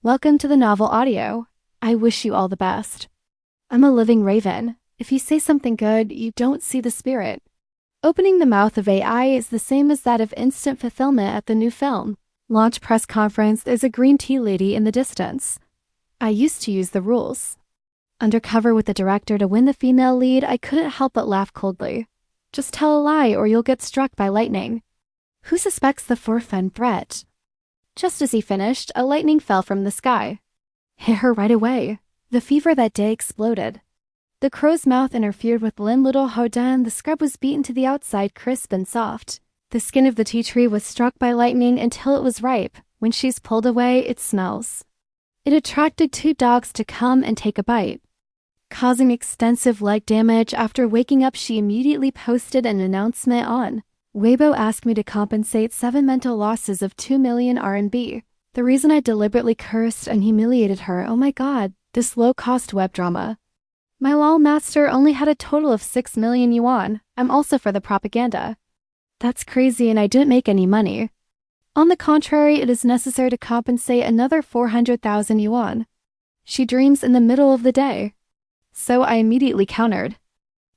Welcome to the novel audio. I wish you all the best. I'm a living raven. If you say something good, you don't see the spirit. Opening the mouth of AI is the same as that of instant fulfillment at the new film. Launch press conference, there's a green tea lady in the distance. I used to use the rules. Undercover with the director to win the female lead, I couldn't help but laugh coldly. Just tell a lie or you'll get struck by lightning. Who suspects the forefend threat? Just as he finished, a lightning fell from the sky. Hit her right away. The fever that day exploded. The crow's mouth interfered with Lin Little Hodan. The scrub was beaten to the outside, crisp and soft. The skin of the tea tree was struck by lightning until it was ripe. When she's pulled away, it smells. It attracted 2 dogs to come and take a bite. Causing extensive leg damage, after waking up she immediately posted an announcement on Weibo, asked me to compensate 7 mental losses of 2 million RMB. The reason I deliberately cursed and humiliated her, oh my god, this low-cost web drama. My lol master only had a total of 6 million yuan. I'm also for the propaganda. That's crazy and I didn't make any money. On the contrary, it is necessary to compensate another 400,000 yuan. She dreams in the middle of the day. So I immediately countered.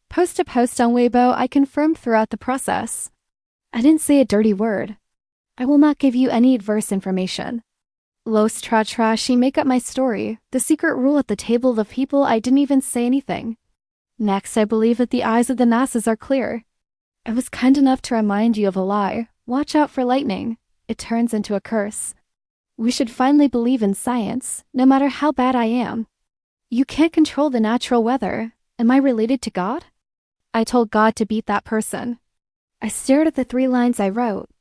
Post to post on Weibo, I confirmed throughout the process. I didn't say a dirty word. I will not give you any adverse information. Los tra she make up my story, the secret rule at the table of the people. I didn't even say anything. Next, I believe that the eyes of the masses are clear. I was kind enough to remind you of a lie. Watch out for lightning. It turns into a curse. We should finally believe in science, no matter how bad I am. You can't control the natural weather. Am I related to God? I told God to beat that person. I stared at the 3 lines I wrote.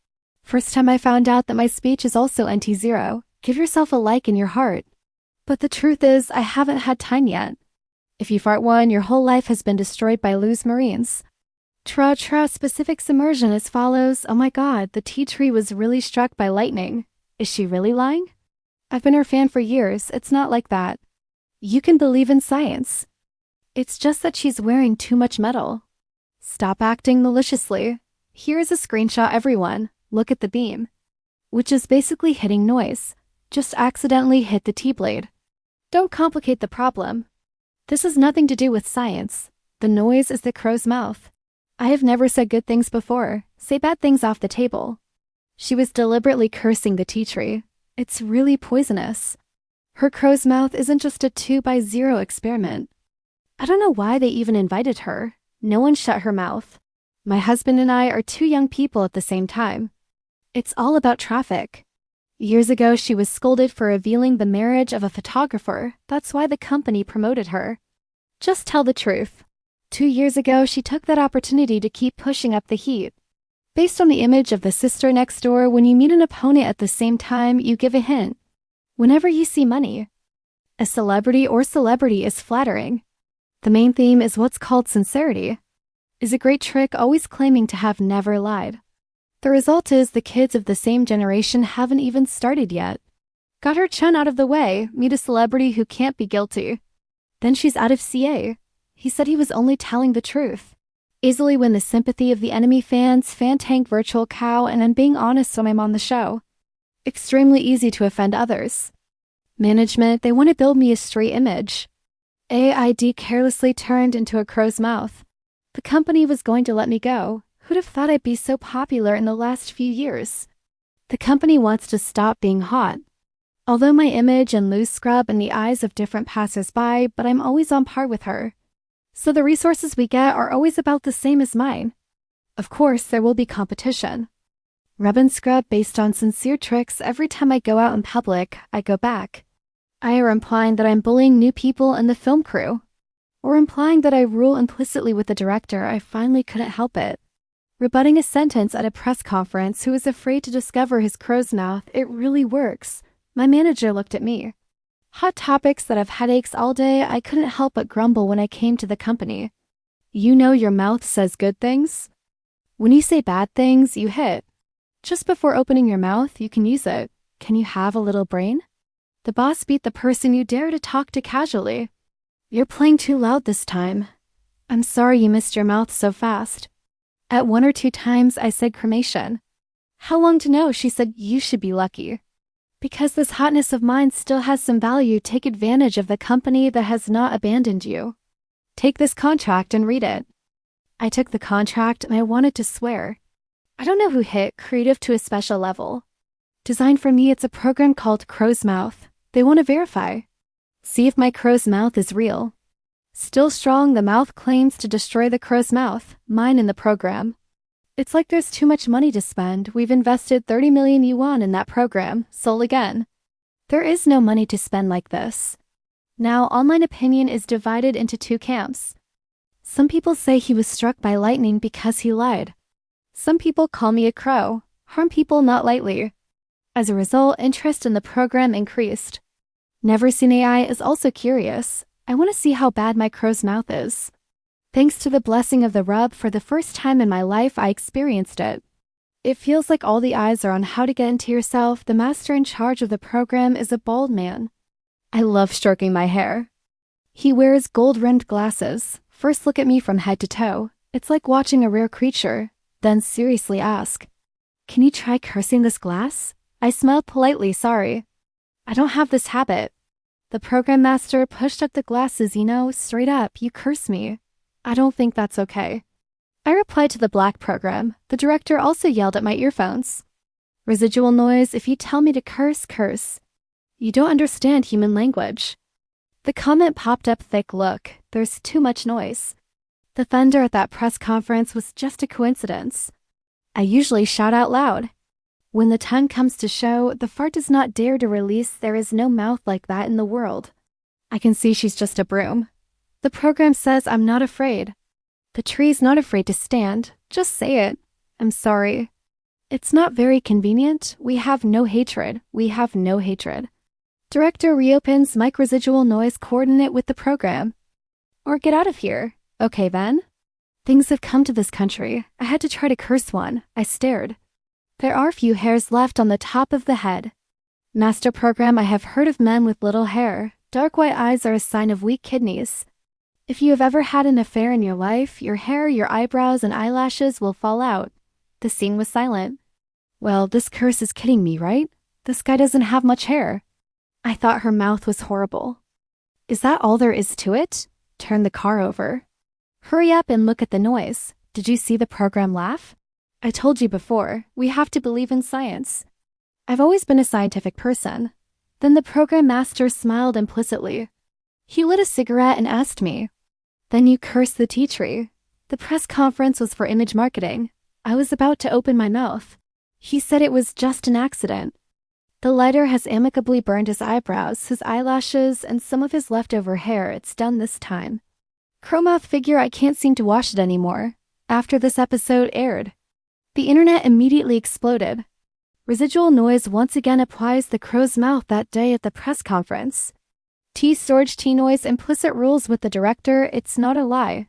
First time I found out that my speech is also NT0. Give yourself a like in your heart. But the truth is, I haven't had time yet. If you fart one, your whole life has been destroyed by loose marines. Specific submersion as follows. Oh my god, the tea tree was really struck by lightning. Is she really lying? I've been her fan for years. It's not like that. You can believe in science. It's just that she's wearing too much metal. Stop acting maliciously. Here is a screenshot, everyone. Look at the beam. Which is basically hitting noise. Just accidentally hit the T-blade. Don't complicate the problem. This has nothing to do with science. The noise is the crow's mouth. I have never said good things before. Say bad things off the table. She was deliberately cursing the tea tree. It's really poisonous. Her crow's mouth isn't just a 2x0 experiment. I don't know why they even invited her. No one shut her mouth. My husband and I are 2 young people at the same time. It's all about traffic. Years ago, she was scolded for revealing the marriage of a photographer. That's why the company promoted her. Just tell the truth. 2 years ago, she took that opportunity to keep pushing up the heat. Based on the image of the sister next door, when you meet an opponent at the same time, you give a hint. Whenever you see money, a celebrity or celebrity is flattering. The main theme is what's called sincerity. Is a great trick, always claiming to have never lied. The result is the kids of the same generation haven't even started yet. Got her chun out of the way, meet a celebrity who can't be guilty. Then she's out of CA. He said he was only telling the truth. Easily win the sympathy of the enemy fans, fan tank virtual cow, and I'm being honest when I'm on the show. Extremely easy to offend others. Management, they want to build me a straight image. AID carelessly turned into a crow's mouth. The company was going to let me go. Who'd have thought I'd be so popular in the last few years? The company wants to stop being hot. Although my image and loose scrub in the eyes of different passers-by, but I'm always on par with her. So the resources we get are always about the same as mine. Of course, there will be competition. Rub and scrub based on sincere tricks. Every time I go out in public, I go back. Either implying that I'm bullying new people in the film crew, or implying that I rule implicitly with the director. I finally couldn't help it. Rebutting a sentence at a press conference who was afraid to discover his crow's mouth. It really works. My manager looked at me. Hot topics that have headaches all day. I couldn't help but grumble when I came to the company. You know your mouth says good things? When you say bad things, you hit. Just before opening your mouth, you can use it. Can you have a little brain? The boss beat the person you dare to talk to casually. You're playing too loud this time. I'm sorry you missed your mouth so fast. At 1 or 2 times I said cremation. How long to know? She said you should be lucky. Because this hotness of mine still has some value, take advantage of the company that has not abandoned you. Take this contract and read it. I took the contract and I wanted to swear. I don't know who hit creative to a special level. Designed for me, it's a program called Crow's Mouth. They want to verify. See if my crow's mouth is real. Still strong, the mouth claims to destroy the crow's mouth, mine in the program. It's like there's too much money to spend. We've invested 30 million yuan in that program, sold again. There is no money to spend like this. Now, online opinion is divided into two camps. Some people say he was struck by lightning because he lied. Some people call me a crow, harm people not lightly. As a result, interest in the program increased. Never Seen AI is also curious. I want to see how bad my crow's mouth is. Thanks to the blessing of the rub, for the first time in my life I experienced it. It feels like all the eyes are on how to get into yourself. The master in charge of the program is a bald man. I love stroking my hair. He wears gold-rimmed glasses. First look at me from head to toe. It's like watching a rare creature. Then seriously ask, "Can you try cursing this glass?" I smiled politely, sorry. I don't have this habit. The program master pushed up the glasses. Straight up, you curse me. I don't think that's okay. I replied to the black program. The director also yelled at my earphones. Residual noise, if you tell me to curse, curse. You don't understand human language. The comment popped up, thick look, there's too much noise. The thunder at that press conference was just a coincidence. I usually shout out loud. When the time comes to show, the fart does not dare to release. There is no mouth like that in the world. I can see she's just a broom. The program says I'm not afraid. The tree's not afraid to stand. Just say it. I'm sorry. It's not very convenient. We have no hatred. We have no hatred. Director reopens mic residual noise coordinate with the program. Or get out of here. Okay then. Things have come to this country. I had to try to curse one. I stared. There are few hairs left on the top of the head. Master program, I have heard of men with little hair. Dark white eyes are a sign of weak kidneys. If you have ever had an affair in your life, your hair, your eyebrows, and eyelashes will fall out. The scene was silent. Well, this curse is kidding me, right? This guy doesn't have much hair. I thought her mouth was horrible. Is that all there is to it? Turn the car over. Hurry up and look at the noise. Did you see the program laugh? I told you before, we have to believe in science. I've always been a scientific person. Then the program master smiled implicitly. He lit a cigarette and asked me, "Then you cursed the tea tree." The press conference was for image marketing. I was about to open my mouth. He said it was just an accident. The lighter has amicably burned his eyebrows, his eyelashes, and some of his leftover hair. It's done this time. Crowmouth figure, I can't seem to wash it anymore. After this episode aired, the internet immediately exploded. Residual noise once again applies the crow's mouth that day at the press conference. Tea storage, tea noise, implicit rules with the director. It's not a lie.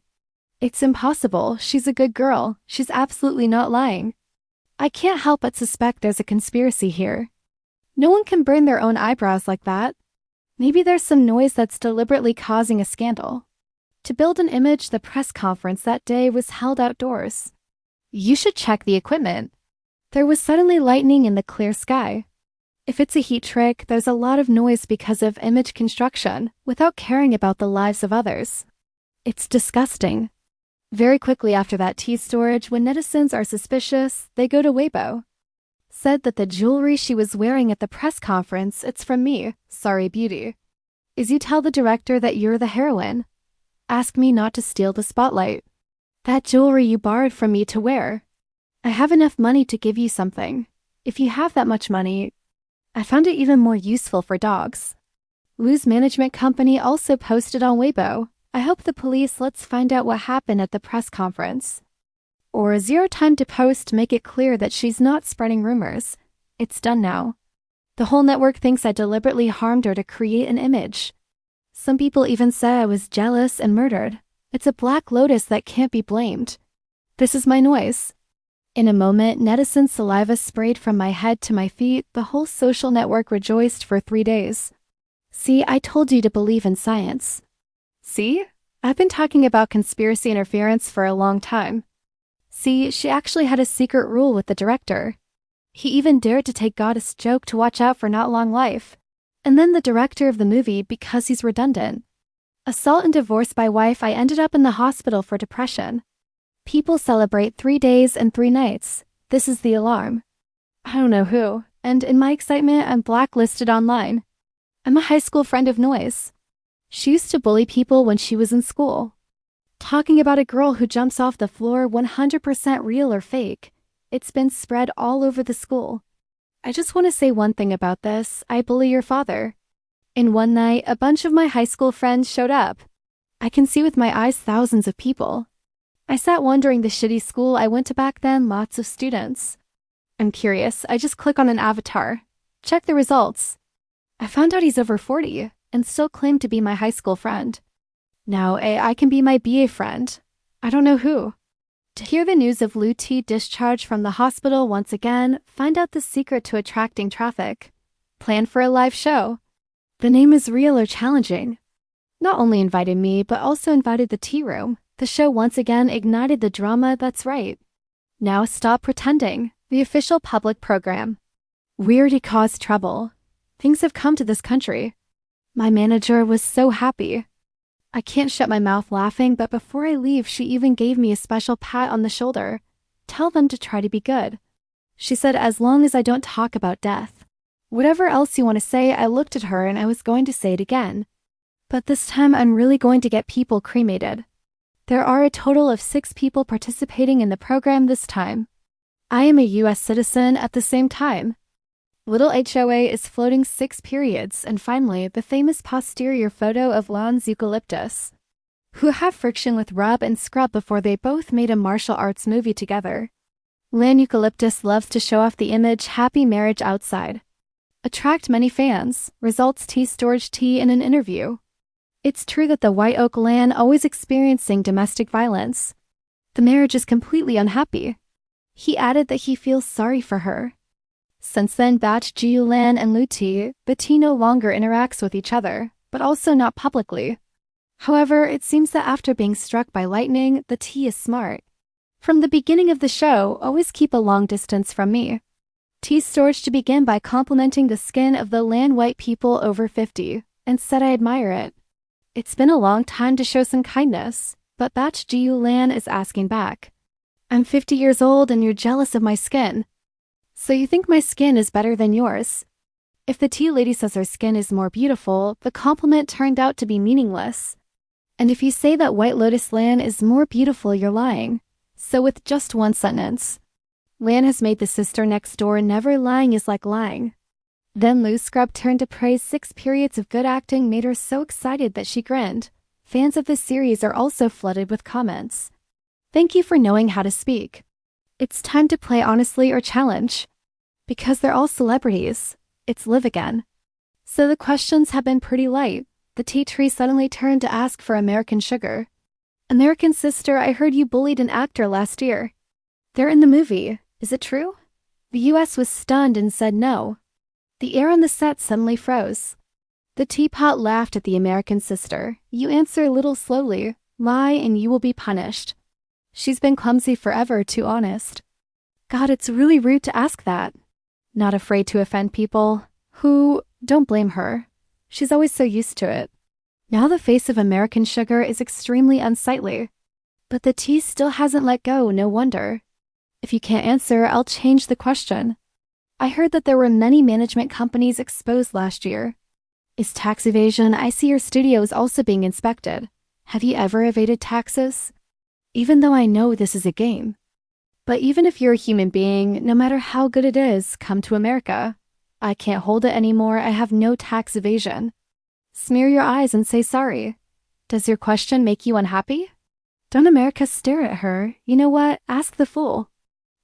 It's impossible. She's a good girl. She's absolutely not lying. I can't help but suspect there's a conspiracy here. No one can burn their own eyebrows like that. Maybe there's some noise that's deliberately causing a scandal. To build an image, the press conference that day was held outdoors. You should check the equipment. There was suddenly lightning in the clear sky. If it's a heat trick, there's a lot of noise because of image construction, without caring about the lives of others. It's disgusting. Very quickly after that tea storage, when netizens are suspicious, they go to Weibo. Said that the jewelry she was wearing at the press conference, it's from me, sorry beauty. Is you tell the director that you're the heroine. Ask me not to steal the spotlight. That jewelry you borrowed from me to wear. I have enough money to give you something. If you have that much money, I found it even more useful for dogs. Lou's management company also posted on Weibo. I hope the police lets find out what happened at the press conference. Or zero time to post, make it clear that she's not spreading rumors. It's done now. The whole network thinks I deliberately harmed her to create an image. Some people even say I was jealous and murdered. It's a black lotus that can't be blamed. This is my noise. In a moment, netizen saliva sprayed from my head to my feet. The whole social network rejoiced for 3 days. See, I told you to believe in science. See? I've been talking about conspiracy interference for a long time. See, she actually had a secret rule with the director. He even dared to take God as joke to watch out for not long life. And then the director of the movie because he's redundant. Assault and divorce by wife. I ended up in the hospital for depression. People celebrate 3 days and 3 nights. This is the alarm. I don't know who, and in my excitement, I'm blacklisted online. I'm a high school friend of Noise. She used to bully people when she was in school. Talking about a girl who jumps off the floor, 100% real or fake. It's been spread all over the school. I just want to say one thing about this. I bully your father. In one night, a bunch of my high school friends showed up. I can see with my eyes thousands of people. I sat wondering the shitty school I went to back then, lots of students. I'm curious, I just click on an avatar. Check the results. I found out he's over 40 and still claimed to be my high school friend. Now, I can be my BA friend. I don't know who. To hear the news of Lou T discharged from the hospital once again, find out the secret to attracting traffic. Plan for a live show. The name is real or challenging. Not only invited me, but also invited the tea room. The show once again ignited the drama. That's right. Now stop pretending. The official public program. We already caused trouble. Things have come to this country. My manager was so happy. I can't shut my mouth laughing, but before I leave, she even gave me a special pat on the shoulder. Tell them to try to be good. She said as long as I don't talk about death. Whatever else you want to say, I looked at her and I was going to say it again. But this time I'm really going to get people cremated. There are a total of 6 people participating in the program this time. I am a U.S. citizen at the same time. Little HOA is floating 6 periods, and finally, the famous posterior photo of lawns eucalyptus, who have friction with rub and scrub before they both made a martial arts movie together. Lan Eucalyptus loves to show off the image happy marriage outside. Attract many fans, results T Storage T in an interview. It's true that the White Oak Lan always experiencing domestic violence. The marriage is completely unhappy. He added that he feels sorry for her. Since then, Batch Jiu Lan and Lu T, the T no longer interacts with each other, but also not publicly. However, it seems that after being struck by lightning, the T is smart. From the beginning of the show, always keep a long distance from me. T Storage to begin by complimenting the skin of the Lan white people over 50, and said I admire it. It's been a long time to show some kindness, but Batch Jiu Lan is asking back. I'm 50 years old and you're jealous of my skin. So you think my skin is better than yours? If the tea lady says her skin is more beautiful, the compliment turned out to be meaningless. And if you say that White Lotus Lan is more beautiful, you're lying. So with just one sentence. Lan has made the sister next door never lying is like lying. Then Lou Scrub turned to praise 6 periods of good acting made her so excited that she grinned. Fans of this series are also flooded with comments. Thank you for knowing how to speak. It's time to play honestly or challenge. Because they're all celebrities, it's live again. So the questions have been pretty light. The tea tree suddenly turned to ask for American Sugar. American Sister, I heard you bullied an actor last year. They're in the movie. Is it true? The US was stunned and said no. The air on the set suddenly froze. The teapot laughed at the American Sister. You answer a little slowly. Lie and you will be punished. She's been clumsy forever, too honest. God, it's really rude to ask that. Not afraid to offend people. Who, don't blame her. She's always so used to it. Now the face of American Sugar is extremely unsightly. But the tea still hasn't let go, no wonder. If you can't answer, I'll change the question. I heard that there were many management companies exposed last year. Is tax evasion? I see your studio is also being inspected. Have you ever evaded taxes? Even though I know this is a game. But even if you're a human being, no matter how good it is, come to America. I can't hold it anymore. I have no tax evasion. Smear your eyes and say sorry. Does your question make you unhappy? Don't America stare at her. You know what? Ask the fool.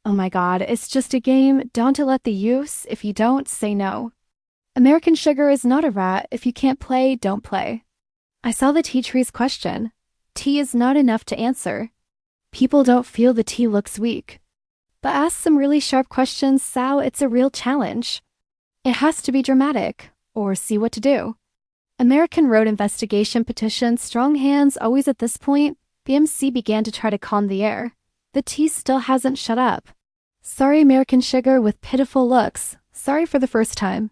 Oh my God, it's just a game. Don't let the use. If you don't, say no. American Sugar is not a rat. If you can't play, don't play. I saw the tea tree's question. Tea is not enough to answer. People don't feel the tea looks weak. But ask some really sharp questions, Sal. It's a real challenge. It has to be dramatic, or see what to do. American Road investigation petition, strong hands always at this point. BMC began to try to calm the air. The tea still hasn't shut up. Sorry, American Sugar with pitiful looks. Sorry for the first time.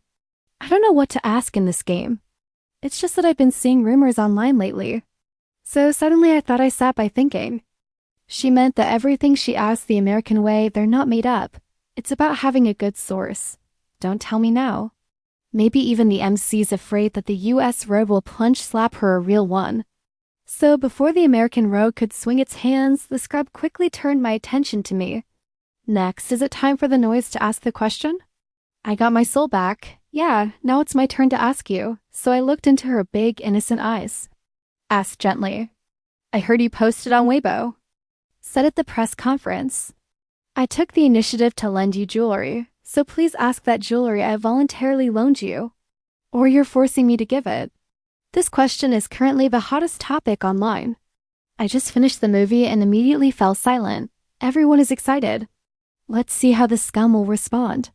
I don't know what to ask in this game. It's just that I've been seeing rumors online lately. So suddenly I thought I sat by thinking. She meant that everything she asked the American way, they're not made up. It's about having a good source. Don't tell me now. Maybe even the MC's afraid that the US road will plunge slap her a real one. So before the American road could swing its hands, the scrub quickly turned my attention to me. Next, is it time for the noise to ask the question? I got my soul back. Yeah, now it's my turn to ask you. So I looked into her big, innocent eyes. Asked gently. I heard you posted on Weibo. Said at the press conference. I took the initiative to lend you jewelry, so please ask that jewelry I voluntarily loaned you. Or you're forcing me to give it. This question is currently the hottest topic online. I just finished the movie and immediately fell silent. Everyone is excited. Let's see how the scum will respond.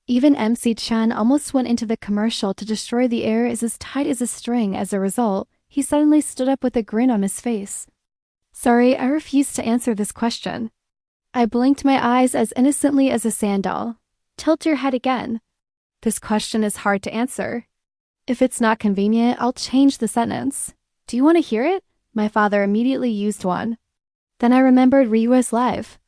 Even MC Chen almost went into the commercial to destroy the air is as tight as a string. As a result, he suddenly stood up with a grin on his face. Sorry, I refuse to answer this question. I blinked my eyes as innocently as a sand doll. Tilt your head again. This question is hard to answer. If it's not convenient, I'll change the sentence. Do you want to hear it? My father immediately used one. Then I remembered Ryua's live.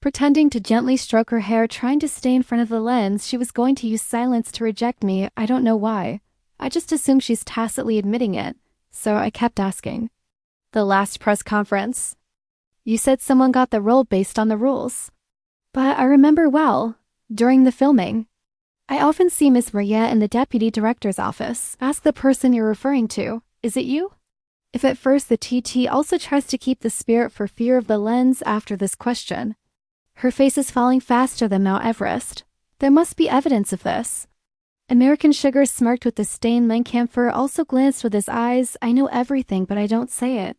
Pretending to gently stroke her hair, trying to stay in front of the lens, she was going to use silence to reject me. I don't know why. I just assumed she's tacitly admitting it. So I kept asking. The last press conference. You said someone got the role based on the rules. But I remember well. During the filming. I often see Miss Maria in the deputy director's office. Ask the person you're referring to. Is it you? If at first the TT also tries to keep the spirit for fear of the lens after this question. Her face is falling faster than Mount Everest. There must be evidence of this. American Sugar smirked with disdain. Langkamfer also glanced with his eyes. I know everything, but I don't say it.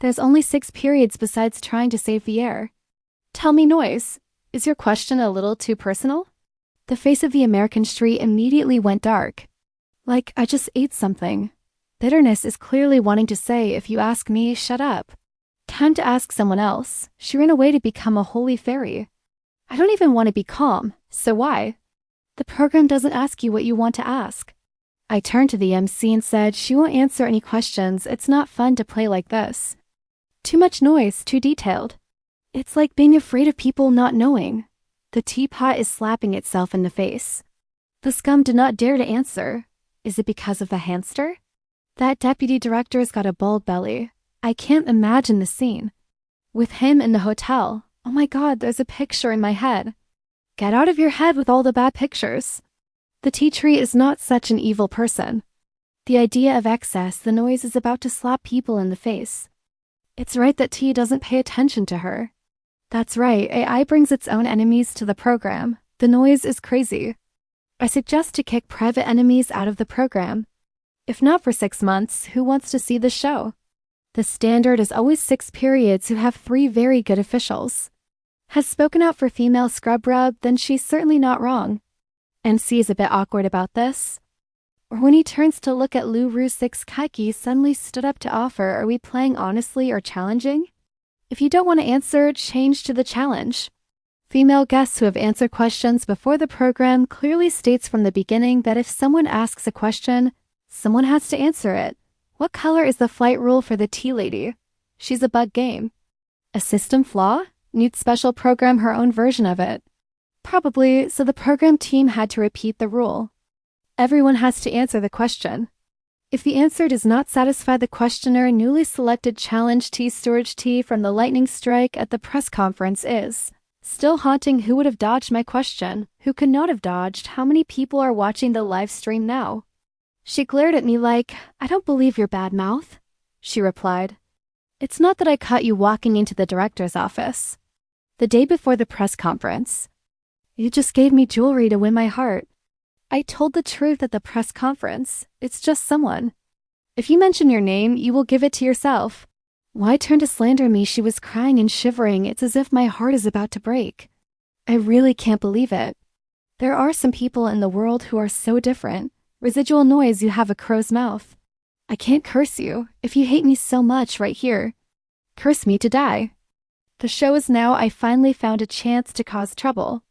There's only 6 periods besides trying to save the air. Tell me, Noise. Is your question a little too personal? The face of the American street immediately went dark. Like I just ate something. Bitterness is clearly wanting to say, if you ask me, shut up. Time to ask someone else. She ran away to become a holy fairy. I don't even want to be calm, so why? The program doesn't ask you what you want to ask. I turned to the MC and said, she won't answer any questions. It's not fun to play like this. Too much noise, too detailed. It's like being afraid of people not knowing. The teapot is slapping itself in the face. The scum did not dare to answer. Is it because of the hamster? That deputy director's got a bald belly. I can't imagine the scene. With him in the hotel. Oh my God, there's a picture in my head. Get out of your head with all the bad pictures. The tea tree is not such an evil person. The idea of excess, the noise is about to slap people in the face. It's right that T doesn't pay attention to her. That's right, AI brings its own enemies to the program. The noise is crazy. I suggest to kick private enemies out of the program. If not for 6 months, who wants to see the show? The standard is always 6 periods who have 3 very good officials. Has spoken out for female scrub rub, then she's certainly not wrong. MC is a bit awkward about this. Or when he turns to look at Lu Ru 6 Kaiki suddenly stood up to offer, are we playing honestly or challenging? If you don't want to answer, change to the challenge. Female guests who have answered questions before the program clearly states from the beginning that if someone asks a question, someone has to answer it. What color is the flight rule for the tea lady? She's a bug game. A system flaw? Need special program her own version of it. Probably, so the program team had to repeat the rule. Everyone has to answer the question. If the answer does not satisfy the questioner, newly selected challenge tea storage tea from the lightning strike at the press conference is still haunting. Who would have dodged my question? Who could not have dodged? How many people are watching the live stream now? She glared at me like, I don't believe your bad mouth. She replied, it's not that I caught you walking into the director's office. The day before the press conference. You just gave me jewelry to win my heart. I told the truth at the press conference. It's just someone. If you mention your name, you will give it to yourself. Why turn to slander me? She was crying and shivering. It's as if my heart is about to break. I really can't believe it. There are some people in the world who are so different. Residual noise, you have a crow's mouth. I can't curse you. If you hate me so much right here, curse me to die. The show is now I finally found a chance to cause trouble.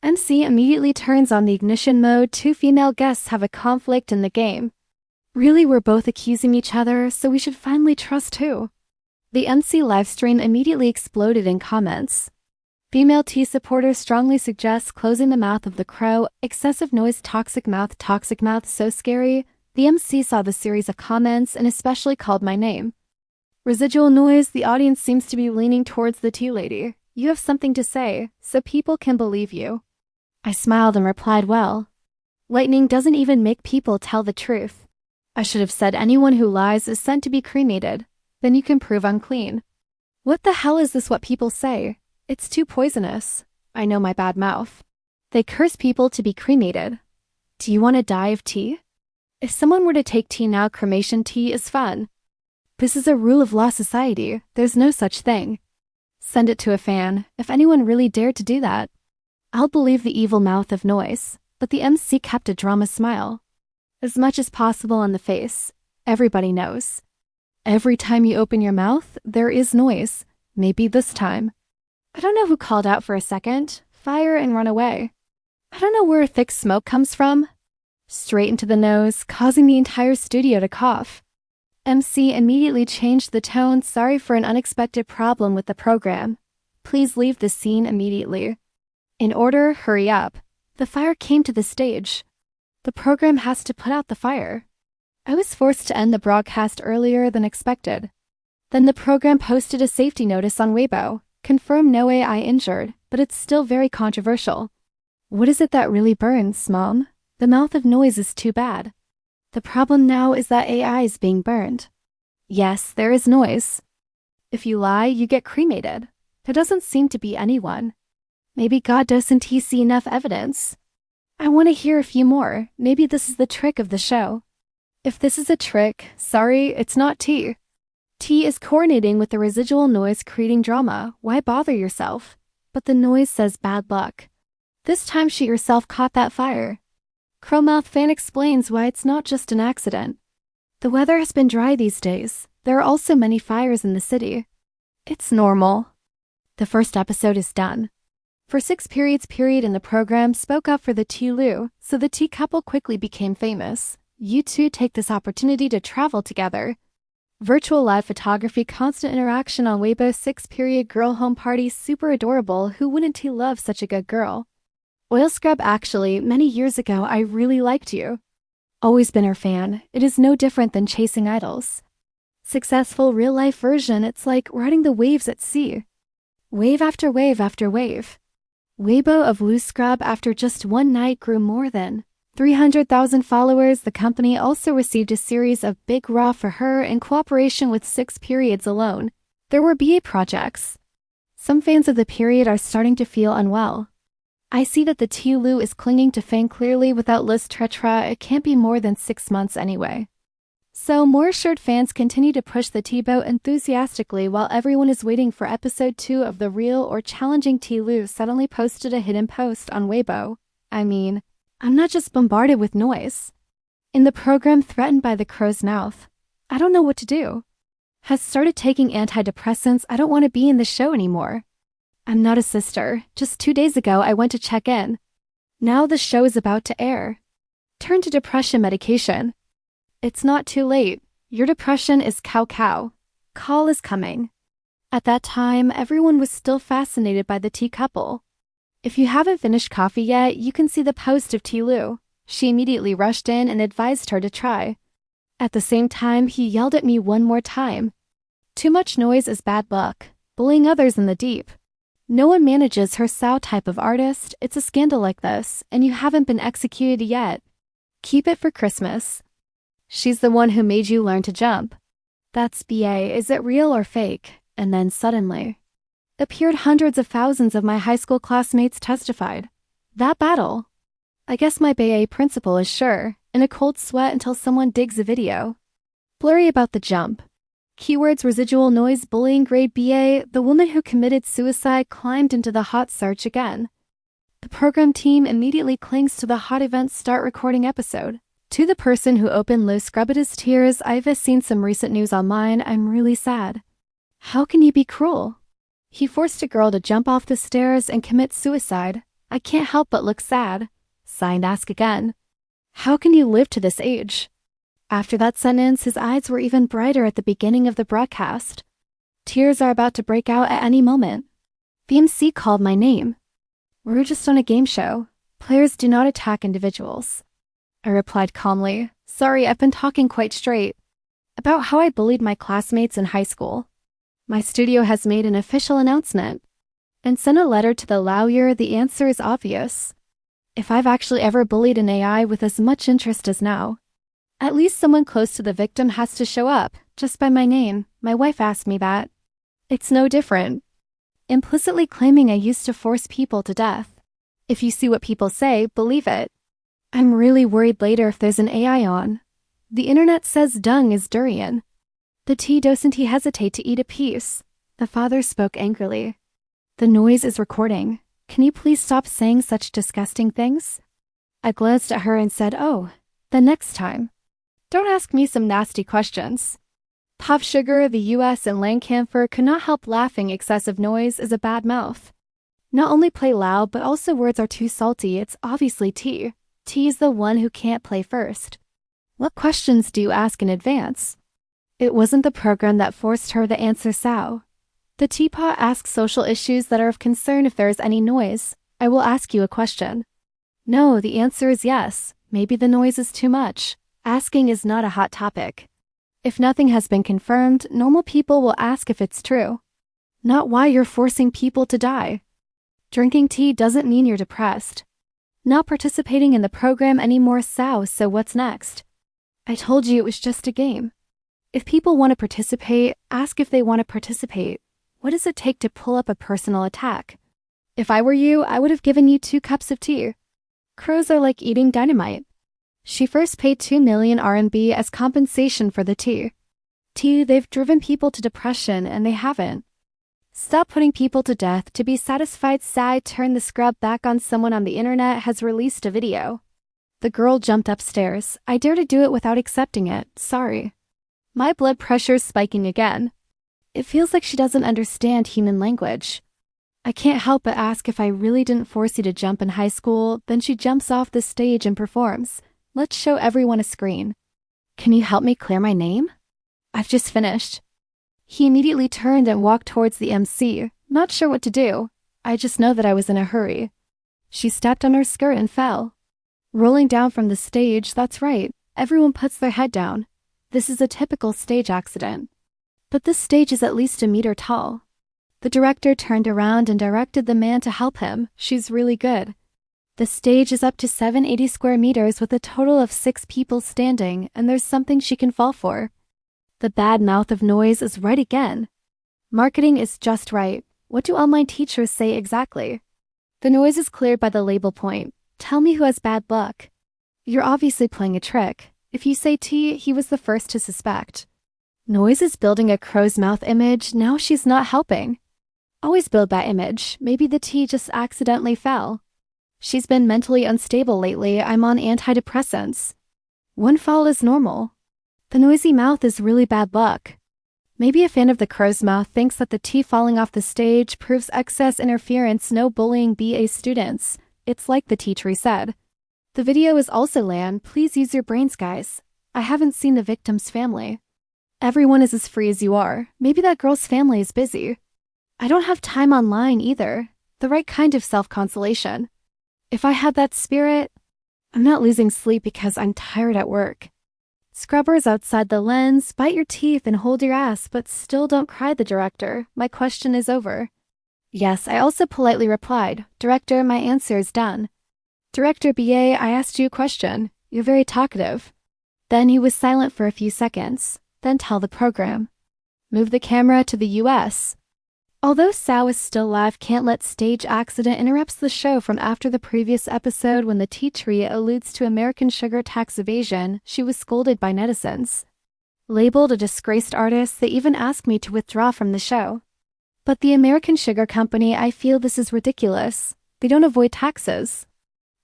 MC immediately turns on the ignition mode. Two female guests have a conflict in the game. Really, we're both accusing each other, so we should finally trust who? The MC livestream immediately exploded in comments. Female T supporters strongly suggest closing the mouth of the crow. Excessive noise, toxic mouth, so scary. The MC saw the series of comments and especially called my name. Residual noise, the audience seems to be leaning towards the tea lady. You have something to say, so people can believe you. I smiled and replied, well, lightning doesn't even make people tell the truth. I should have said anyone who lies is sent to be cremated. Then you can prove unclean. What the hell is this what people say? It's too poisonous. I know my bad mouth. They curse people to be cremated. Do you want to die of tea? If someone were to take tea now, cremation tea is fun. This is a rule of law society. There's no such thing. Send it to a fan, if anyone really dared to do that. I'll believe the evil mouth of noise, but the MC kept a drama smile. As much as possible on the face. Everybody knows. Every time you open your mouth, there is noise. Maybe this time. I don't know who called out for a second. Fire and run away. I don't know where thick smoke comes from. Straight into the nose, causing the entire studio to cough. MC immediately changed the tone. Sorry for an unexpected problem with the program. Please leave the scene immediately. In order, hurry up. The fire came to the stage. The program has to put out the fire. I was forced to end the broadcast earlier than expected. Then the program posted a safety notice on Weibo. Confirm no AI injured, but it's still very controversial. What is it that really burns, Mom? The mouth of noise is too bad. The problem now is that AI is being burned. Yes, there is noise. If you lie, you get cremated. There doesn't seem to be anyone. Maybe God doesn't see enough evidence. I want to hear a few more. Maybe this is the trick of the show. If this is a trick, sorry, it's not T. T is coordinating with the residual noise, creating drama. Why bother yourself? But the noise says bad luck. This time she herself caught that fire. Crowmouth fan explains why it's not just an accident. The weather has been dry these days. There are also many fires in the city. It's normal. The first episode is done. For 6 periods in the program spoke up for the Tea Lu, so the tea couple quickly became famous. You two take this opportunity to travel together. Virtual live photography, constant interaction on Weibo, 6 girl home party, super adorable. Who wouldn't he love such a good girl? Oil scrub, actually, many years ago I really liked you. Always been her fan. It is no different than chasing idols. Successful real life version, it's like riding the waves at sea. Wave after wave after wave. Weibo of Loose Scrub after just one night grew more than 300,000 followers. The company also received a series of Big Raw for her in cooperation with 6 periods alone. There were BA projects. Some fans of the period are starting to feel unwell. I see that the Tea Lu is clinging to fame clearly without Liz Tretra. It can't be more than 6 months anyway. So more assured fans continue to push the tea boat enthusiastically while everyone is waiting for episode 2 of the real or challenging Tea Lu suddenly posted a hidden post on Weibo. I mean, I'm not just bombarded with noise. In the program threatened by the crow's mouth. I don't know what to do. Has started taking antidepressants. I don't want to be in the show anymore. I'm not a sister. Just 2 days ago I went to check in. Now the show is about to air. Turn to depression medication. It's not too late. Your depression is cow. Call is coming. At that time, everyone was still fascinated by the tea couple. If you haven't finished coffee yet, you can see the post of Tea Lu. She immediately rushed in and advised her to try. At the same time, he yelled at me one more time. Too much noise is bad luck. Bullying others in the deep. No one manages her Sao type of artist. It's a scandal like this, and you haven't been executed yet. Keep it for Christmas. She's the one who made you learn to jump. That's BA. Is it real or fake? And then suddenly appeared hundreds of thousands of my high school classmates testified. That battle. I guess my BA principal is sure, in a cold sweat until someone digs a video. Blurry about the jump. Keywords residual noise bullying grade BA. The woman who committed suicide climbed into the hot search again. The program team immediately clings to the hot events start recording episode. To the person who opened Low Scrubbitus tears, I've seen some recent news online. I'm really sad. How can you be cruel? He forced a girl to jump off the stairs and commit suicide. I can't help but look sad. Sigh and ask again. How can you live to this age? After that sentence, his eyes were even brighter at the beginning of the broadcast. Tears are about to break out at any moment. The MC called my name. We're just on a game show. Players do not attack individuals. I replied calmly, sorry, I've been talking quite straight. About how I bullied my classmates in high school. My studio has made an official announcement. And sent a letter to the lawyer. The answer is obvious. If I've actually ever bullied an AI with as much interest as now, at least someone close to the victim has to show up, just by my name. My wife asked me that. It's no different. Implicitly claiming I used to force people to death. If you see what people say, believe it. I'm really worried later if there's an AI on. The internet says dung is durian. The tea doesn't he hesitate to eat a piece? The father spoke angrily. The noise is recording. Can you please stop saying such disgusting things? I glanced at her and said, oh, the next time. Don't ask me some nasty questions. Pop Sugar, the US, and Langcamphor could not help laughing. Excessive noise is a bad mouth. Not only play loud, but also words are too salty. It's obviously T. T is the one who can't play first. What questions do you ask in advance? It wasn't the program that forced her to answer Sao. The teapot asks social issues that are of concern. If there is any noise, I will ask you a question. No, the answer is yes. Maybe the noise is too much. Asking is not a hot topic. If nothing has been confirmed, normal people will ask if it's true. Not why you're forcing people to die. Drinking tea doesn't mean you're depressed. Not participating in the program anymore, Sao, so what's next? I told you it was just a game. If people want to participate, ask if they want to participate. What does it take to pull up a personal attack? If I were you, I would have given you 2 cups of tea. Crows are like eating dynamite. She first paid 2 million RMB as compensation for the tea. They've driven people to depression and they haven't. Stop putting people to death to be satisfied. Sai turned the scrub back on. Someone on the internet has released a video. The girl jumped upstairs. I dare to do it without accepting it. Sorry. My blood pressure's spiking again. It feels like she doesn't understand human language. I can't help but ask if I really didn't force you to jump in high school. Then she jumps off the stage and performs. Let's show everyone a screen. Can you help me clear my name? I've just finished. He immediately turned and walked towards the MC, not sure what to do. I just know that I was in a hurry. She stepped on her skirt and fell. Rolling down from the stage, that's right. Everyone puts their head down. This is a typical stage accident. But this stage is at least a meter tall. The director turned around and directed the man to help him. She's really good. The stage is up to 780 square meters with a total of 6 people standing, and there's something she can fall for. The bad mouth of noise is right again. Marketing is just right. What do online teachers say exactly? The noise is cleared by the label point. Tell me who has bad luck. You're obviously playing a trick. If you say T, he was the first to suspect. Noise is building a crow's mouth image. Now she's not helping. Always build that image. Maybe the T just accidentally fell. She's been mentally unstable lately. I'm on antidepressants. One fall is normal. The noisy mouth is really bad luck. Maybe a fan of the crow's mouth thinks that the T falling off the stage proves excess interference. No bullying BA students. It's like the teacher said. The video is also LAN. Please use your brains, guys. I haven't seen the victim's family. Everyone is as free as you are. Maybe that girl's family is busy. I don't have time online either. The right kind of self-consolation. If I had that spirit, I'm not losing sleep because I'm tired at work. Scrubbers outside the lens, bite your teeth and hold your ass, but still don't cry. The director. My question is over. Yes, I also politely replied. Director, my answer is done. Director BA, I asked you a question. You're very talkative. Then he was silent for a few seconds. Then tell the program. Move the camera to the US. Although Sao is still alive, can't let stage accident interrupts the show from after the previous episode when the tea tree alludes to American sugar tax evasion. She was scolded by netizens. Labeled a disgraced artist, they even asked me to withdraw from the show. But the American Sugar Company, I feel this is ridiculous. They don't avoid taxes.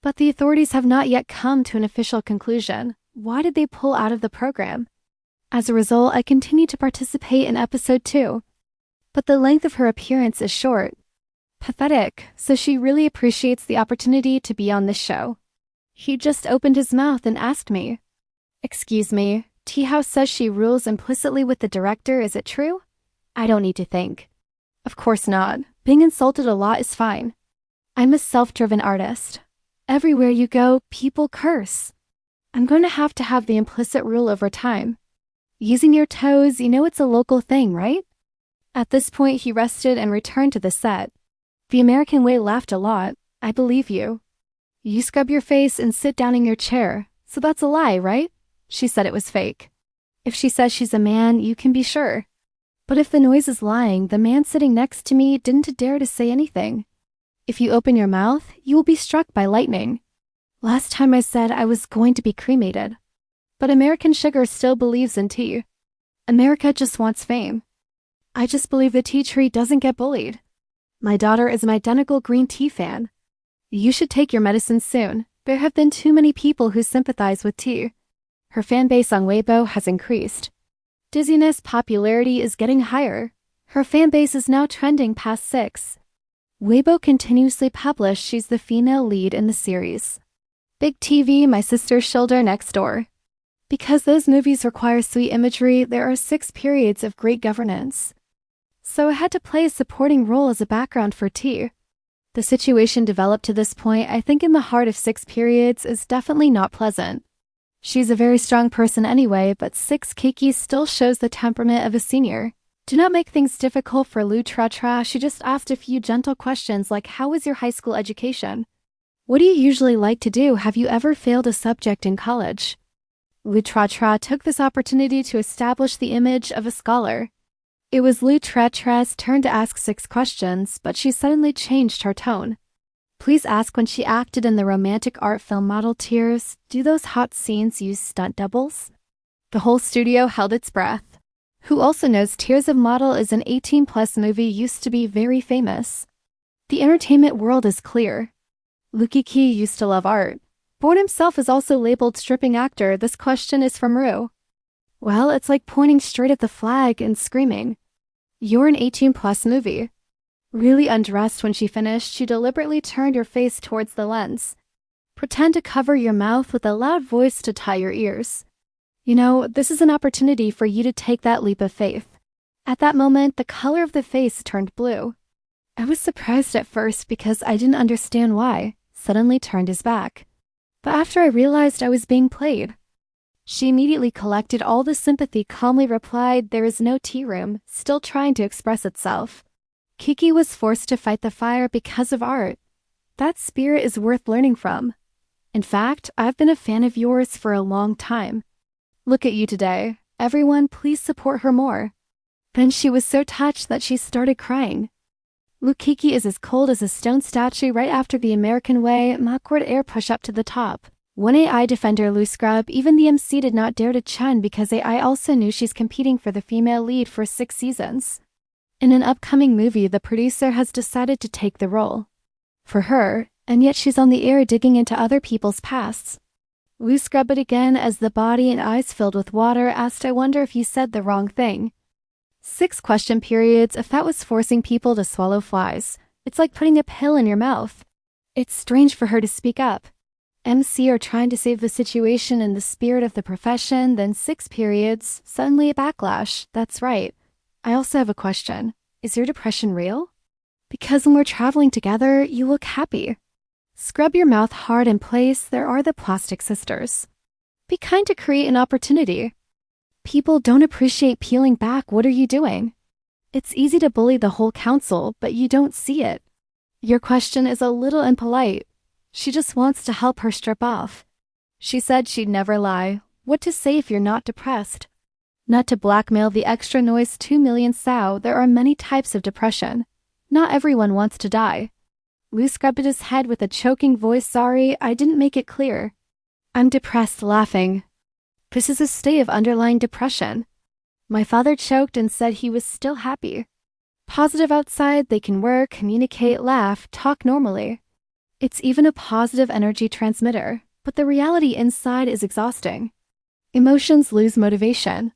But the authorities have not yet come to an official conclusion. Why did they pull out of the program? As a result, I continue to participate in episode 2. but the length of her appearance is short. Pathetic, so she really appreciates the opportunity to be on this show. He just opened his mouth and asked me, "Excuse me, Tea House says she rules implicitly with the director, is it true?" I don't need to think. Of course not. Being insulted a lot is fine. I'm a self-driven artist. Everywhere you go, people curse. I'm going to have the implicit rule over time. Using your toes, you know it's a local thing, right? At this point, he rested and returned to the set. The American way laughed a lot. I believe you. You scrub your face and sit down in your chair, so that's a lie, right? She said it was fake. If she says she's a man, you can be sure. But if the noise is lying, the man sitting next to me didn't dare to say anything. If you open your mouth, you will be struck by lightning. Last time I said I was going to be cremated. But American sugar still believes in tea. America just wants fame. I just believe the tea tree doesn't get bullied. My daughter is an identical green tea fan. You should take your medicine soon. There have been too many people who sympathize with tea. Her fan base on Weibo has increased. Dizziness popularity is getting higher. Her fan base is now trending past 6. Weibo continuously published she's the female lead in the series. Big TV, my sister's shoulder next door. Because those movies require sweet imagery, there are 6 periods of great governance. So I had to play a supporting role as a background for tea. The situation developed to this point, I think in the heart of 6 periods, is definitely not pleasant. She's a very strong person anyway, but 6 Kiki still shows the temperament of a senior. Do not make things difficult for Lu Tra Tra. She just asked a few gentle questions like, how was your high school education? What do you usually like to do? Have you ever failed a subject in college? Lu Tra Tra took this opportunity to establish the image of a scholar. It was Lu Tra Tra's turn to ask 6 questions, but she suddenly changed her tone. Please ask when she acted in the romantic art film Model Tears, do those hot scenes use stunt doubles? The whole studio held its breath. Who also knows Tears of Model is an 18+ movie used to be very famous. The entertainment world is clear. Lukiki used to love art. Born himself is also labeled stripping actor. This question is from Ru. Well, it's like pointing straight at the flag and screaming. You're an 18+ movie. Really undressed when she finished, she deliberately turned her face towards the lens. Pretend to cover your mouth with a loud voice to tie your ears. You know, this is an opportunity for you to take that leap of faith. At that moment, the color of the face turned blue. I was surprised at first because I didn't understand why. Suddenly turned his back. But after I realized I was being played. She immediately collected all the sympathy, calmly replied, there is no tea room, still trying to express itself. Kiki was forced to fight the fire because of art. That spirit is worth learning from. In fact, I've been a fan of yours for a long time. Look at you today. Everyone, please support her more. Then she was so touched that she started crying. Lukiki is as cold as a stone statue right after the American way, awkward air push-up to the top. One AI defender, Lu Scrub, even the MC did not dare to chun because AI also knew she's competing for the female lead for 6 seasons. In an upcoming movie, the producer has decided to take the role. For her, and yet she's on the air digging into other people's pasts. Lu Scrub it again as the body and eyes filled with water asked, I wonder if you said the wrong thing. 6 question periods, if that was forcing people to swallow flies. It's like putting a pill in your mouth. It's strange for her to speak up. MC are trying to save the situation in the spirit of the profession, then 6 periods, suddenly a backlash. That's right. I also have a question. Is your depression real? Because when we're traveling together, you look happy. Scrub your mouth hard in place, there are the plastic sisters. Be kind to create an opportunity. People don't appreciate peeling back, what are you doing? It's easy to bully the whole council, but you don't see it. Your question is a little impolite. She just wants to help her strip off. She said she'd never lie. What to say if you're not depressed? Not to blackmail the extra noise 2 million sow, there are many types of depression. Not everyone wants to die. Lu scrubbed his head with a choking voice. Sorry, I didn't make it clear. I'm depressed, laughing. This is a state of underlying depression. My father choked and said he was still happy. Positive outside, they can work, communicate, laugh, talk normally. It's even a positive energy transmitter, but the reality inside is exhausting. Emotions lose motivation.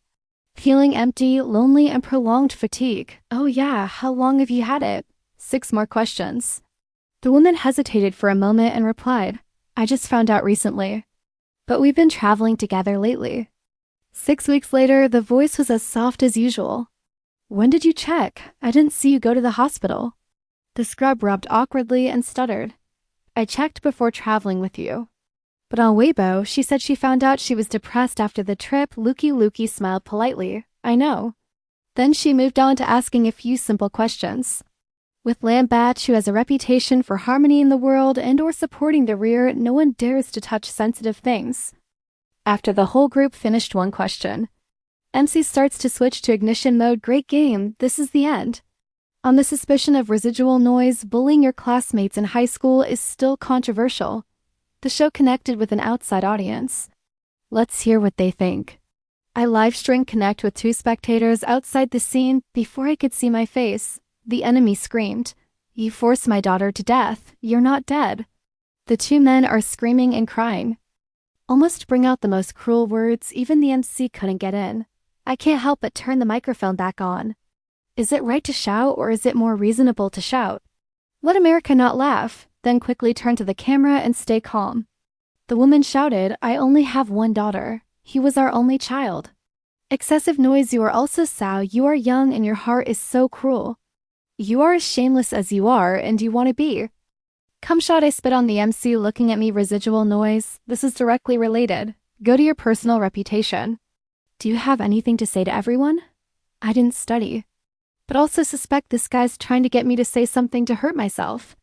Feeling empty, lonely, and prolonged fatigue. Oh yeah, how long have you had it? 6 more questions. The woman hesitated for a moment and replied, I just found out recently. But we've been traveling together lately. 6 weeks later, the voice was as soft as usual. When did you check? I didn't see you go to the hospital. The scrub rubbed awkwardly and stuttered. I checked before traveling with you. But on Weibo, she said she found out she was depressed after the trip. Lukey smiled politely. I know. Then she moved on to asking a few simple questions. With Lambatch, who has a reputation for harmony in the world and or supporting the rear, no one dares to touch sensitive things. After the whole group finished one question, MC starts to switch to ignition mode. Great game, this is the end. On the suspicion of residual noise, bullying your classmates in high school is still controversial. The show connected with an outside audience. Let's hear what they think. I livestreamed connect with 2 spectators outside the scene. Before I could see my face, the enemy screamed, You forced my daughter to death. You're not dead. The 2 men are screaming and crying. Almost bring out the most cruel words, even the MC couldn't get in. I can't help but turn the microphone back on. Is it right to shout, or is it more reasonable to shout? Let America not laugh, then quickly turn to the camera and stay calm. The woman shouted, I only have 1 daughter. He was our only child. Excessive noise. You are also sow. You are young and your heart is so cruel. You are as shameless as you are, and you want to be. Come shot. I spit on the MC, looking at me. Residual noise. This is directly related. Go to your personal reputation. Do you have anything to say to everyone? I didn't study. But also suspect this guy's trying to get me to say something to hurt myself.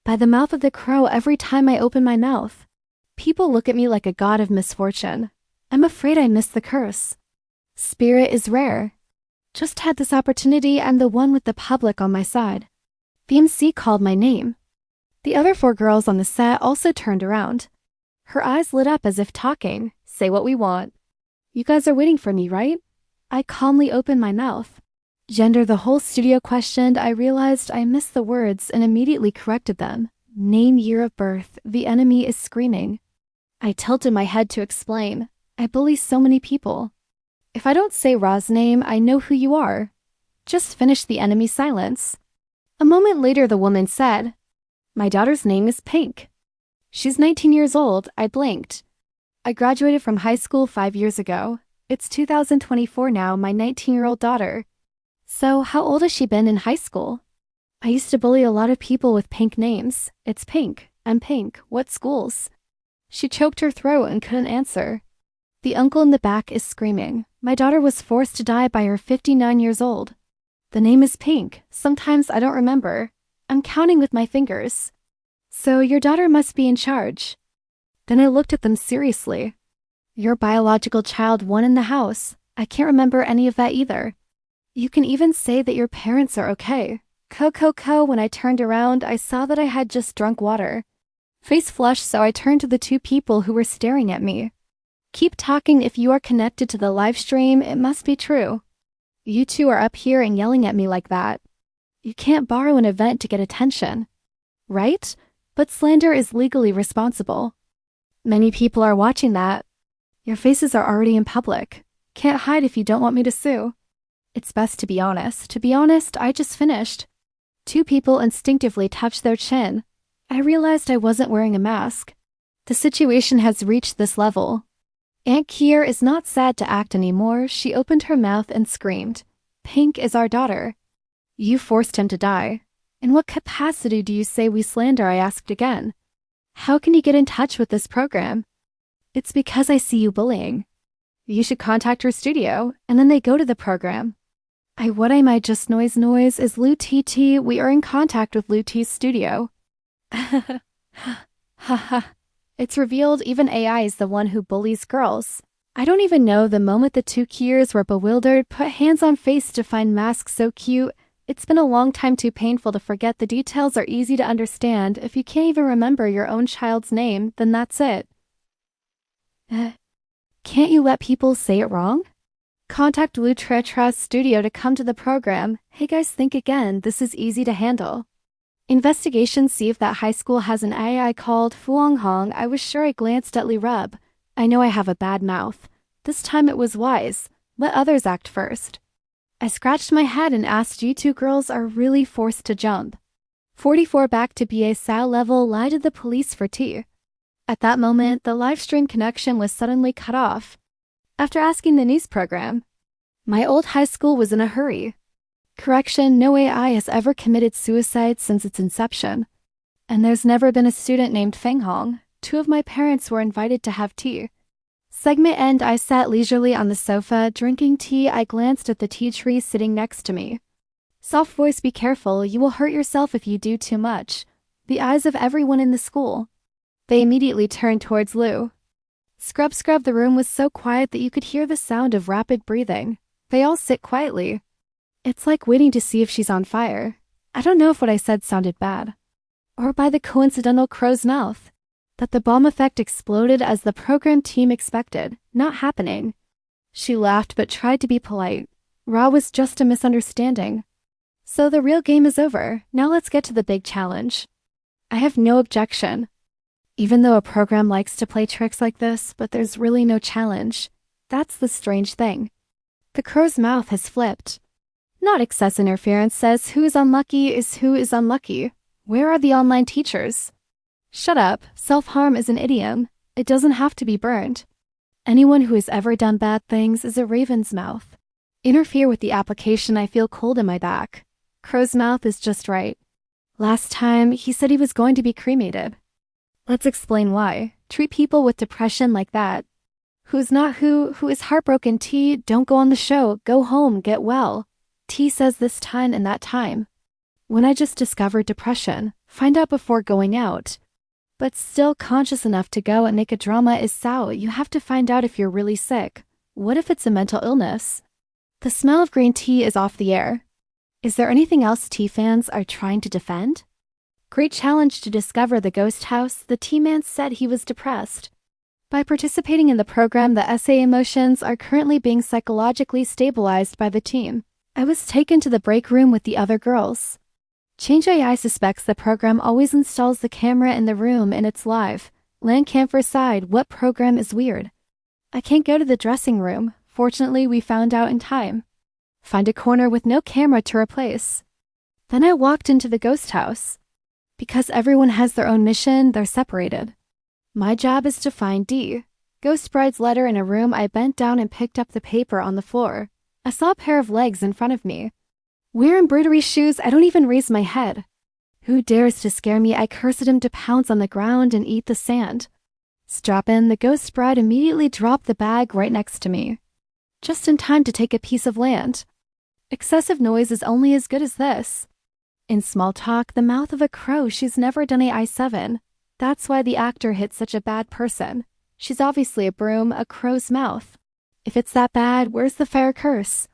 By the mouth of the crow, every time I open my mouth. People look at me like a god of misfortune. I'm afraid I missed the curse. Spirit is rare. Just had this opportunity. I'm the one with the public on my side. The MC called my name. The other 4 girls on the set also turned around. Her eyes lit up as if talking. Say what we want. You guys are waiting for me, right? I calmly opened my mouth. Gender. The whole studio questioned. I realized I missed the words and immediately corrected them. Name, year of birth. The enemy is screaming. I tilted my head to explain. I bully so many people. If I don't say Ra's name, I know who you are. Just finish. The enemy silence. A moment later, the woman said, My daughter's name is Pink. She's 19 years old. I blinked. I graduated from high school 5 years ago. It's 2024 now. My 19-year-old daughter. So, how old has she been in high school? I used to bully a lot of people with pink names. It's Pink. I'm Pink. What schools? She choked her throat and couldn't answer. The uncle in the back is screaming. My daughter was forced to die by her 59 years old. The name is Pink. Sometimes I don't remember. I'm counting with my fingers. So your daughter must be in charge. Then I looked at them seriously. Your biological child won in the house. I can't remember any of that either. You can even say that your parents are okay. When I turned around, I saw that I had just drunk water. Face flushed, so I turned to the 2 people who were staring at me. Keep talking. If you are connected to the live stream, it must be true. You 2 are up here and yelling at me like that. You can't borrow an event to get attention. Right? But slander is legally responsible. Many people are watching that. Your faces are already in public. Can't hide if you don't want me to sue. It's best to be honest. To be honest, I just finished. 2 people instinctively touched their chin. I realized I wasn't wearing a mask. The situation has reached this level. Aunt Kier is not sad to act anymore. She opened her mouth and screamed. Pink is our daughter. You forced him to die. In what capacity do you say we slander? I asked again. How can you get in touch with this program? It's because I see you bullying. You should contact her studio, and then they go to the program. What am I just noise is Lou TT. We are in contact with Lou T's studio. Haha. It's revealed even AI is the one who bullies girls. I don't even know. The moment the 2 Kiers were bewildered, put hands on face to find masks so cute. It's been a long time, too painful to forget. The details are easy to understand. If you can't even remember your own child's name, then that's it. Can't you let people say it wrong? Contact Lou Tretra's studio to come to the program. Hey guys, think again. This is easy to handle. Investigation. See if that high school has an AI called Fuang Hong. I was sure. I glanced at Li Rub. I know I have a bad mouth. This time it was wise. Let others act first. I scratched my head and asked, you two girls are really forced to jump. 44 back to BA style level, lie to the police for tea. At that moment, the live stream connection was suddenly cut off. After asking the news program, my old high school was in a hurry. Correction, no AI has ever committed suicide since its inception. And there's never been a student named Feng Hong. 2 of my parents were invited to have tea. Segment end, I sat leisurely on the sofa, drinking tea. I glanced at the tea tree sitting next to me. Soft voice, be careful, you will hurt yourself if you do too much. The eyes of everyone in the school. They immediately turned towards Lou. Scrub, the room was so quiet that you could hear the sound of rapid breathing. They all sit quietly. It's like waiting to see if she's on fire. I don't know if what I said sounded bad. Or by the coincidental crow's mouth. That the bomb effect exploded as the program team expected, not happening. She laughed but tried to be polite. Raw was just a misunderstanding. So the real game is over, now let's get to the big challenge. I have no objection. Even though a program likes to play tricks like this, but there's really no challenge. That's the strange thing. The crow's mouth has flipped. Not excess interference says who is unlucky is who is unlucky. Where are the online teachers? Shut up, self-harm is an idiom. It doesn't have to be burned. Anyone who has ever done bad things is a raven's mouth. Interfere with the application, I feel cold in my back. Crow's mouth is just right. Last time, he said he was going to be cremated. Let's explain why. Treat people with depression like that. Who's not who is heartbroken. T, don't go on the show, go home, get well. T says this time and that time. When I just discovered depression, find out before going out. But still conscious enough to go and make a drama is Sao. You have to find out if you're really sick. What if it's a mental illness? The smell of green tea is off the air. Is there anything else tea fans are trying to defend? Great challenge to discover the ghost house. The tea man said he was depressed. By participating in the program, the SA emotions are currently being psychologically stabilized by the team. I was taken to the break room with the other girls. Change AI suspects the program always installs the camera in the room and it's live. Land camper side, what program is weird? I can't go to the dressing room. Fortunately, we found out in time. Find a corner with no camera to replace. Then I walked into the ghost house. Because everyone has their own mission, they're separated. My job is to find D. Ghost bride's letter in a room. I bent down and picked up the paper on the floor. I saw a pair of legs in front of me. Wear embroidery shoes, I don't even raise my head. Who dares to scare me? I cursed him to pounce on the ground and eat the sand. Strap in, the ghost bride immediately dropped the bag right next to me. Just in time to take a piece of land. Excessive noise is only as good as this. In small talk, the mouth of a crow, she's never done a I-7. That's why the actor hit such a bad person. She's obviously a broom, a crow's mouth. If it's that bad, where's the fire curse?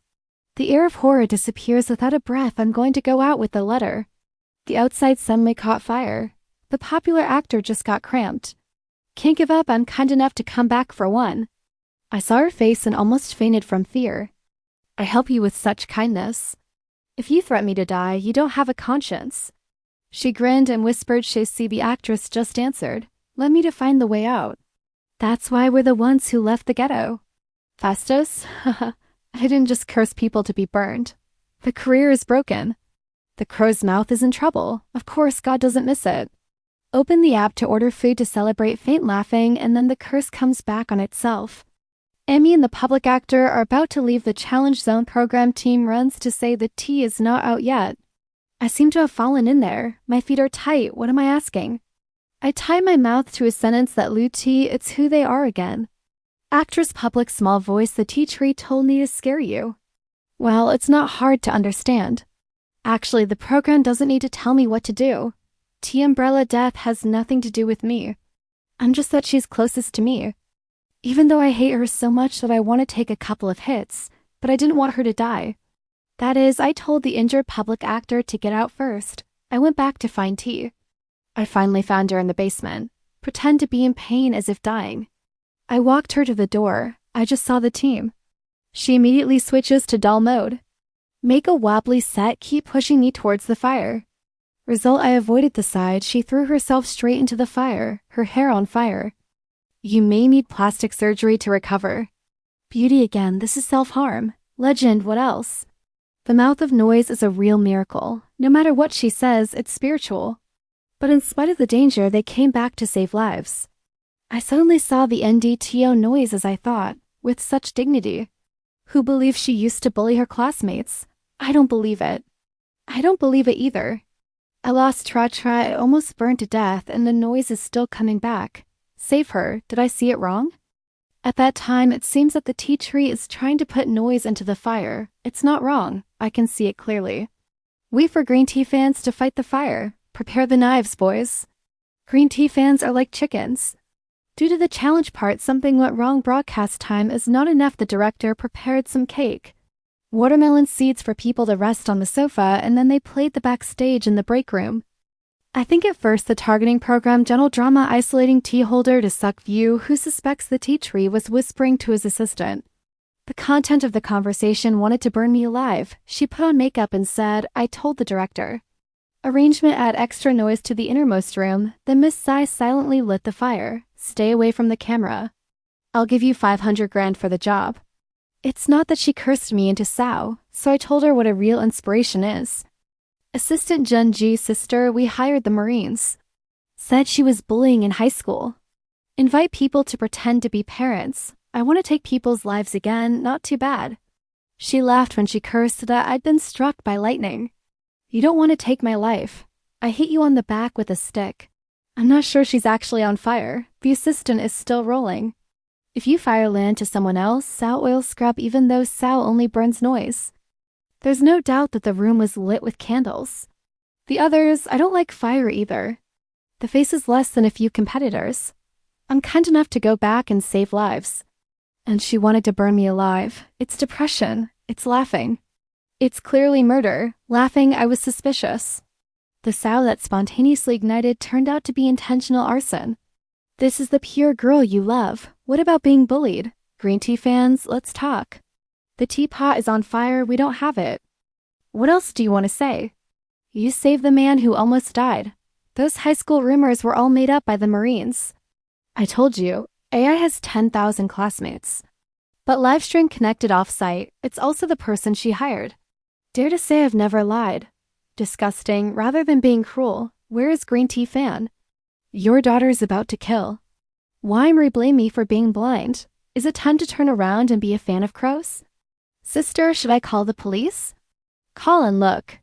The air of horror disappears without a breath. I'm going to go out with the letter. The outside suddenly caught fire. The popular actor just got cramped. Can't give up, I'm kind enough to come back for one. I saw her face and almost fainted from fear. I help you with such kindness. If you threaten me to die, you don't have a conscience. She grinned and whispered, Shacy, the actress just answered. Let me to find the way out. That's why we're the ones who left the ghetto. Fastos? Haha. I didn't just curse people to be burned. The career is broken. The crow's mouth is in trouble. Of course, God doesn't miss it. Open the app to order food to celebrate, faint laughing, and then the curse comes back on itself. Emmy and the public actor are about to leave the challenge zone. Program team runs to say the tea is not out yet. I seem to have fallen in there. My feet are tight. What am I asking? I tie my mouth to a sentence that Lu T, it's who they are again. Actress public small voice, the tea tree told me to scare you. Well, it's not hard to understand. Actually, the program doesn't need to tell me what to do. Tea umbrella death has nothing to do with me. I'm just that she's closest to me. Even though I hate her so much that I want to take a couple of hits, but I didn't want her to die. That is, I told the injured public actor to get out first. I went back to find tea. I finally found her in the basement. Pretend to be in pain as if dying. I walked her to the door. I just saw the team. She immediately switches to dull mode. Make a wobbly set, keep pushing me towards the fire. Result, I avoided the side. She threw herself straight into the fire, her hair on fire. You may need plastic surgery to recover. Beauty again, this is self-harm. Legend, what else? The mouth of noise is a real miracle. No matter what she says, it's spiritual. But in spite of the danger, they came back to save lives. I suddenly saw the NDTO noise as I thought, with such dignity. Who believes she used to bully her classmates? I don't believe it. I don't believe it either. I lost Tra-Tra, almost burned to death, and the noise is still coming back. Save her, did I see it wrong? At that time, it seems that the tea tree is trying to put noise into the fire. It's not wrong, I can see it clearly. Wait for green tea fans to fight the fire. Prepare the knives, boys. Green tea fans are like chickens. Due to the challenge part, something went wrong. Broadcast time is not enough. The director prepared some cake. Watermelon seeds for people to rest on the sofa, and then they played the backstage in the break room. I think at first the targeting program gentle drama isolating tea holder to suck view who suspects the tea tree was whispering to his assistant. The content of the conversation wanted to burn me alive. She put on makeup and said, I told the director. Arrangement add extra noise to the innermost room, then Miss Sai silently lit the fire. Stay away from the camera. I'll give you 500 grand for the job. It's not that she cursed me into Sao, so I told her what a real inspiration is. Assistant Jun Ji's sister, we hired the Marines. Said she was bullying in high school. Invite people to pretend to be parents. I want to take people's lives again, not too bad. She laughed when she cursed that I'd been struck by lightning. You don't want to take my life. I hit you on the back with a stick. I'm not sure she's actually on fire. The assistant is still rolling. If you fire land to someone else, Sao oil scrub even though Sao only burns noise. There's no doubt that the room was lit with candles. The others, I don't like fire either. The face is less than a few competitors. I'm kind enough to go back and save lives. And she wanted to burn me alive. It's depression. It's laughing. It's clearly murder. Laughing, I was suspicious. The Sao that spontaneously ignited turned out to be intentional arson. This is the pure girl you love. What about being bullied? Green tea fans, let's talk. The teapot is on fire, we don't have it. What else do you want to say? You saved the man who almost died. Those high school rumors were all made up by the Marines. I told you, AI has 10,000 classmates. But livestream connected off-site, it's also the person she hired. Dare to say I've never lied. Disgusting, rather than being cruel. Where is Green Tea Fan? Your daughter is about to kill. Why reblame me for being blind? Is it time to turn around and be a fan of crows? Sister, should I call the police? Call and look.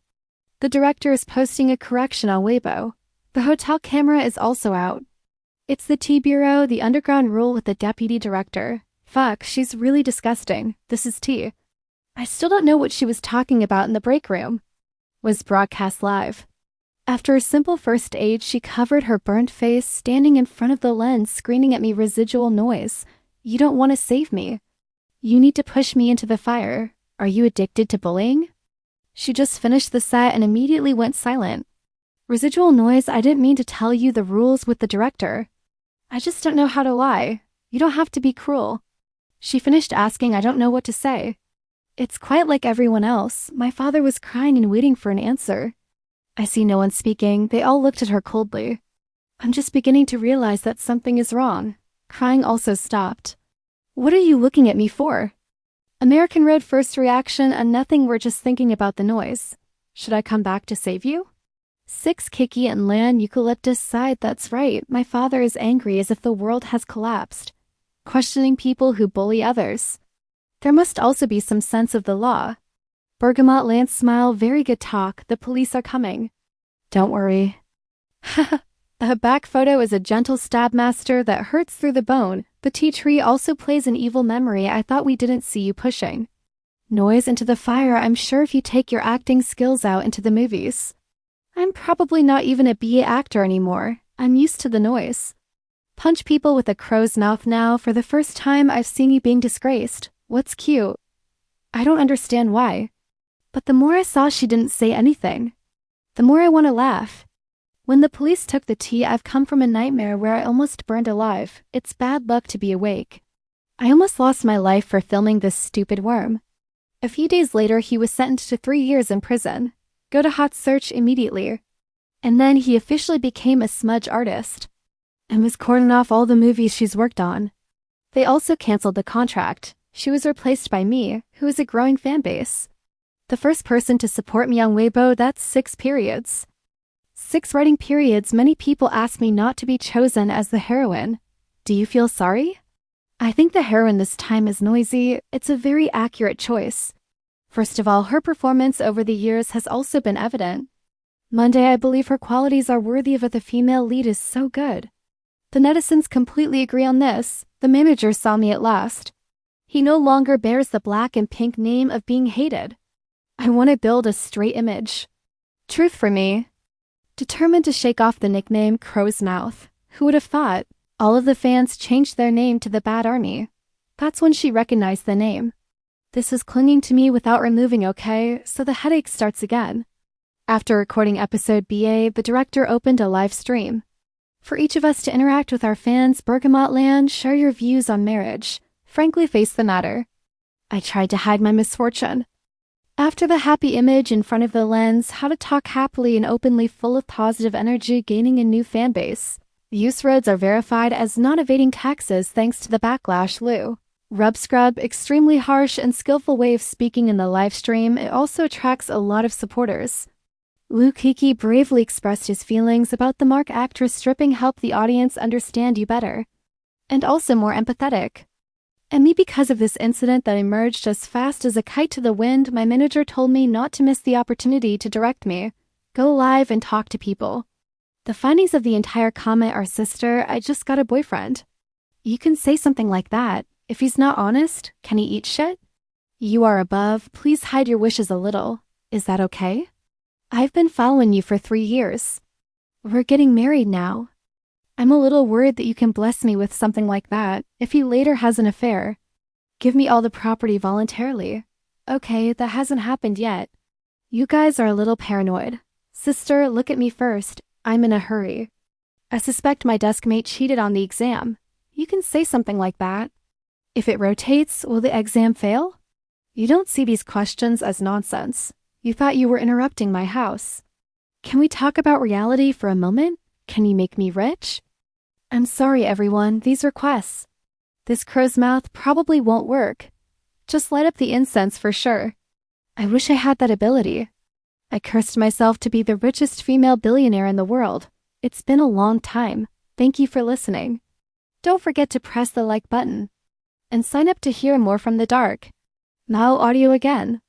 The director is posting a correction on Weibo. The hotel camera is also out. It's the Tea Bureau, the underground rule with the deputy director. Fuck, she's really disgusting. This is tea. I still don't know what she was talking about in the break room. Was broadcast live. After a simple first aid, she covered her burnt face, standing in front of the lens, screaming at me residual noise. You don't want to save me. You need to push me into the fire. Are you addicted to bullying? She just finished the set and immediately went silent. Residual noise, I didn't mean to tell you the rules with the director. I just don't know how to lie. You don't have to be cruel. She finished asking, I don't know what to say. It's quite like everyone else. My father was crying and waiting for an answer. I see no one speaking. They all looked at her coldly. I'm just beginning to realize that something is wrong. Crying also stopped. What are you looking at me for? American Road first reaction and nothing, we're just thinking about the noise. Should I come back to save you? 6 Kiki and Lan Eucalyptus sighed. That's right. My father is angry as if the world has collapsed. Questioning people who bully others. There must also be some sense of the law. Bergamot Lance smile. Very good talk. The police are coming. Don't worry. The back photo is a gentle stab master that hurts through the bone. The tea tree also plays an evil memory. I thought we didn't see you pushing. Noise into the fire. I'm sure if you take your acting skills out into the movies. I'm probably not even a BA actor anymore. I'm used to the noise. Punch people with a crow's mouth now. For the first time, I've seen you being disgraced. What's cute? I don't understand why. But the more I saw she didn't say anything, the more I want to laugh. When the police took the tea, I've come from a nightmare where I almost burned alive. It's bad luck to be awake. I almost lost my life for filming this stupid worm. A few days later, he was sentenced to 3 years in prison. Go to hot search immediately. And then he officially became a smudge artist and was cordoning off all the movies she's worked on. They also canceled the contract. She was replaced by me, who is a growing fan base. The first person to support me on Weibo, that's 6 periods. 6 writing periods. Many people ask me not to be chosen as the heroine. Do you feel sorry? I think the heroine this time is noisy. It's a very accurate choice. First of all, her performance over the years has also been evident. Monday, I believe her qualities are worthy of the female lead is so good. The netizens completely agree on this. The manager saw me at last. He no longer bears the black and pink name of being hated. I want to build a straight image. Truth for me. Determined to shake off the nickname Crow's Mouth. Who would have thought? All of the fans changed their name to the Bad Army. That's when she recognized the name. This was clinging to me without removing, okay, so the headache starts again. After recording episode BA, the director opened a live stream. For each of us to interact with our fans, Bergamot Land, share your views on marriage. Frankly, face the matter. I tried to hide my misfortune. After the happy image in front of the lens, how to talk happily and openly full of positive energy, gaining a new fan base. Use roads are verified as not evading taxes thanks to the backlash Lou. Rub Scrub, extremely harsh and skillful way of speaking in the live stream, it also attracts a lot of supporters. Lou Kiki bravely expressed his feelings about the Mark actress stripping, help the audience understand you better. And also more empathetic. And me, because of this incident that emerged as fast as a kite to the wind, my manager told me not to miss the opportunity to direct me. Go live and talk to people. The findings of the entire comment are, sister, I just got a boyfriend. You can say something like that. If he's not honest, can he eat shit? You are above, please hide your wishes a little. Is that okay? I've been following you for 3 years. We're getting married now. I'm a little worried that you can bless me with something like that if he later has an affair. Give me all the property voluntarily. Okay, that hasn't happened yet. You guys are a little paranoid. Sister, look at me first. I'm in a hurry. I suspect my desk mate cheated on the exam. You can say something like that. If it rotates, will the exam fail? You don't see these questions as nonsense. You thought you were interrupting my house. Can we talk about reality for a moment? Can you make me rich? I'm sorry, everyone, these requests. This crow's mouth probably won't work. Just light up the incense for sure. I wish I had that ability. I cursed myself to be the richest female billionaire in the world. It's been a long time. Thank you for listening. Don't forget to press the like button. And sign up to hear more from the dark. Now audio again.